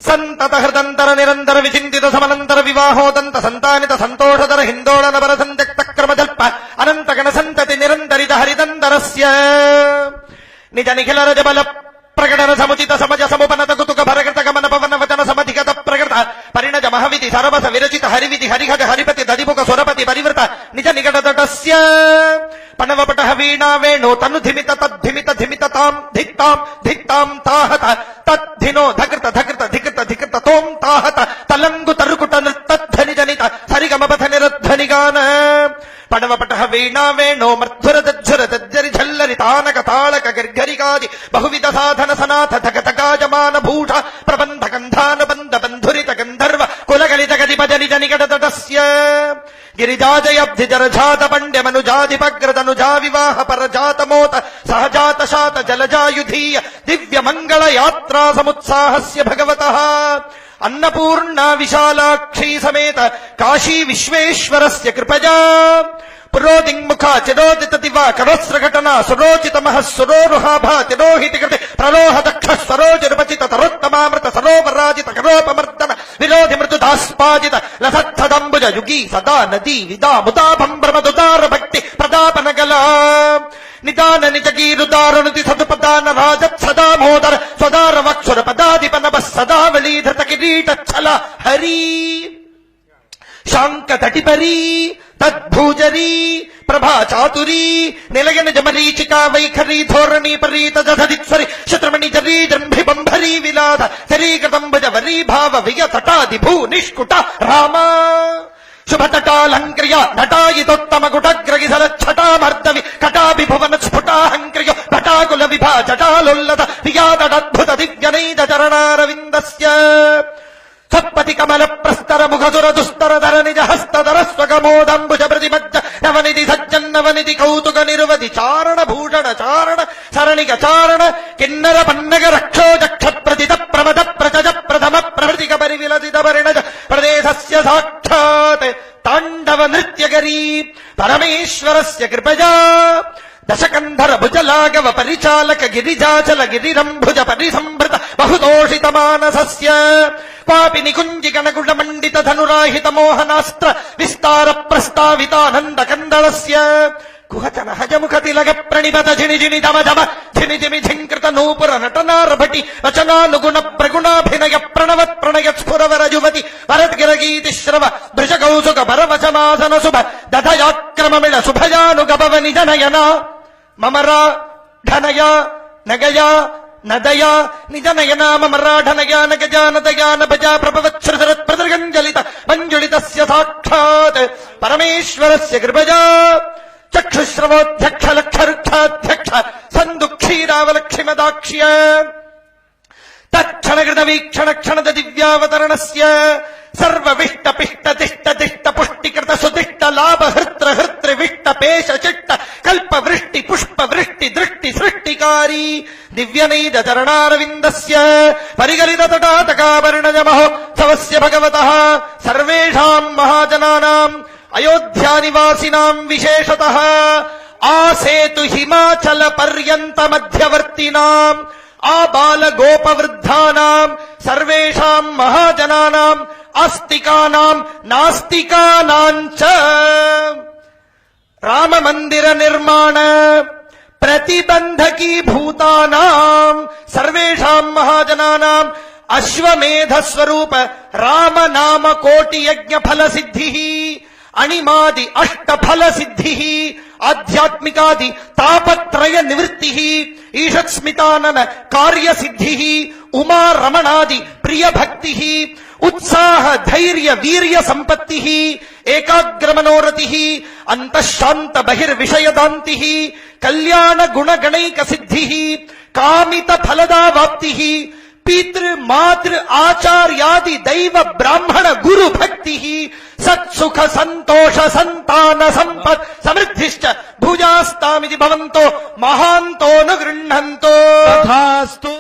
సంతత హృదంతర నిరంతర విచింతిత సమనంతర వివాహోదంత సంతానిత సంతోషధర హిందోళన వర సంత్యక్త క్రమజల్ప అనంత గణ సంతతి నిరంతరిత హరిదంతరస్య నిజ నిఖిల రజబల ప్రకటన సముచిత సమజ సముపనత కుతుక భరకృత గమన పవన వచన సమధిగత ప్రకృత పరిణజ మహవిధి సరవస విరచిత హరివిధి హరిహజ హరిపతి దధిముఖ సురపతి పరివృత నిజ నికటతటస్య పణవపట వీణా వేణు తను ధిమిత తద్ధిమిత ధిమిత తాం ధిత్తాం ధిత్తాం తాహత తద్ధినో ధకృత ధకృత ధికృత ధికృత తోం తాహత తలంగు తరుకుట నృత్తధ్వని జనిత సరిగమపథ నిరధ్వనిగాన పణవపట వీణా వేణో మర్ధుర దజ్జుర దజ్జరి ఝల్లరి తానక తాళక గర్గరికాది బహువిధ సాధన సనాథ ధగతగాజమాన భూష ప్రబంధ గంధానుబంధ బంధురిత గంధర్వ కులగలిత గదిపజ నిజ నికటతటస్య గిరిజాజయబ్ధి జరజాత పండ్యమనుజాధిపగ్రదనుజా వివాహ పరజాతమోత సహజాత శాత జలజాయుధీయ దివ్య మంగళ యాత్రా సముత్సాహస్య భగవతః అన్నపూర్ణా విశాలాక్షీ సమేత కాశీ విశ్వేశ్వరస్య కృపజా పురోదింగ్ముఖా చిరోదిత దివా కరోస్రఘటనా సురోచిత మహస్సురోరుహాభా తిరోహితి కృతి ప్రలోహ దక్ష సరోజరుపచిత తరోత్తమామృత సరోవరాజిత కరోపమర్దన విరోధి మృదుదాస్పాజిత లసద్ధదంబుజ యుగీ సదా నదీ విదా ముదాభంభ్రమదుదార భక్తి ప్రదాపనగలా నిదాన నిజగీరుదారునుతి సదుపదాన రాజత్ సదామోదర స్వదార వక్షుర పదాధిపనవ సదావలీధృత కిరీటచ్చల హరి శాంక తటిపరీ తద్భూజరీ ప్రభా చాతురీ నిలయన జమరీచికా వైఖరీ ధోరణీ పరీత జధిత్సరి శత్రుమణి జరీ జంభి బంభరీ విలాద శరీకృతం భజ వరీ భావ వియ తటాది భూ నిష్కుట రామ శుభతటాలంక్రియ నటాయితోత్తమ గుటగ్రగిసల ఛటామర్దవి కటాభి భువన స్ఫుటాహంక్రియ భటాకుల విభా జటాలుల్లత వియాదద్భుత దివ్యనైద చరణారవిందస్య సత్పతి కమల ప్రస్తర ముఖసుర దుస్తర ధర నిజ హస్తధర స్వగమోదంబుజ ప్రతిమజ్జ నవనిధి సజ్జన్నవనిధి కౌతుక నిరువధి చారణ భూషణ చారణ సరణిక చారణ కిన్నర పన్నగ రక్షో జక్ష ప్రతిత ప్రమద ప్రచజ ప్రథమ ప్రవృతిక పరివిలసిత పరిణజ ప్రదేశస్య సాక్షాత్ తాండవ నృత్యగరీ పరమేశ్వరస్య కృపజా దశకంధర భుజలాగవ పరిచాలక గిరిజాచల గిరిరంభుజ పరిసంభృత బహుదోషిత మానసస్య పాపి నికుంజి గణగుణ మండిత ధనురాహిత మోహనాస్త్ర విస్తార ప్రస్తావితానంద కందళస్య కుహచన హజముఖ తిలగ ప్రణిపత జిని జిని దమ దమ జిని జిమి ఝంకృత నూపుర నటనారభటి వచనానుగుణ ప్రగుణాభినయ ప్రణవత్ ప్రణయ స్ఫురవర యువతి వరద్గిరగీతి శ్రవ భృజ కౌసుక భరవచమాసన శుభ దధయాక్రమమిళ శుభయానుగభవ నిజ నయన మమరా ధనయ నగయ నదయ నిజ నయన మమరా ధనయ నగజా నదయా నభజా ప్రభవత్సృతరత్ ప్రదర్గంజలిత మంజుళితస్య సాక్షాత్ పరమేశ్వరస్య కృపజా చక్షుశ్రవోధ్యక్ష లక్షరుక్షాధ్యక్ష సందుక్షీరావలక్ష్మిమదాక్ష్య తక్షణకృత వీక్షణ క్షణద దివ్యావతరణస్య సర్వవిష్ట పిష్ట తిష్ట తిష్ట పుష్టికృత సుదిష్ట లాభ హృత్ర హృత్రి విష్ట పేష చిట్ట కల్ప వృష్టి పుష్ప వృష్టి దృష్టి సృష్టికారీ దివ్యనైద చరణారవిందస్య పరిగలిత తటాతకావర్ణజ మహోత్సవస్య భగవతః సర్వేషాం మహాజనానాం అయోధ్యానివాసినాం విశేషతః ఆసేతు హిమాచల పర్యంత మధ్యవర్తినాం ఆబాల గోపవృద్ధానాం సర్వేషాం మహాజనానాం ఆస్తికానాం నాస్తికానాం చ రామ మందిర నిర్మాణ ప్రతిబంధకీభూతానాం సర్వేషాం మహాజనానాం అశ్వమేధ స్వరూప రామనామ కోటి యజ్ఞ ఫల సిద్ధి అణిమాది అష్ట ఫల సిద్ధి ఆధ్యాత్మికాది తాపత్రయ నివృత్తి ఈషత్స్మితానన కార్య సిద్ధి ఉమా రమణాది ప్రియ భక్తి ఉత్సాహ ధైర్య వీర్య సంపత్తి ఏకాగ్ర మనోరతి అంతఃశాంత బహిర్విషయదాంతి కళ్యాణ గుణగణైక సిద్ధి కామిత ఫలదావాప్తి పితృ మాతృ ఆచార్యాది దైవ బ్రాహ్మణ గురు భక్తి సత్సుఖ సంతోష సంతాన సంపత్ సమృద్ధిశ్చ భుజాస్తామితి భవంతో మహాంతో ను గృహంతో తథాస్తు.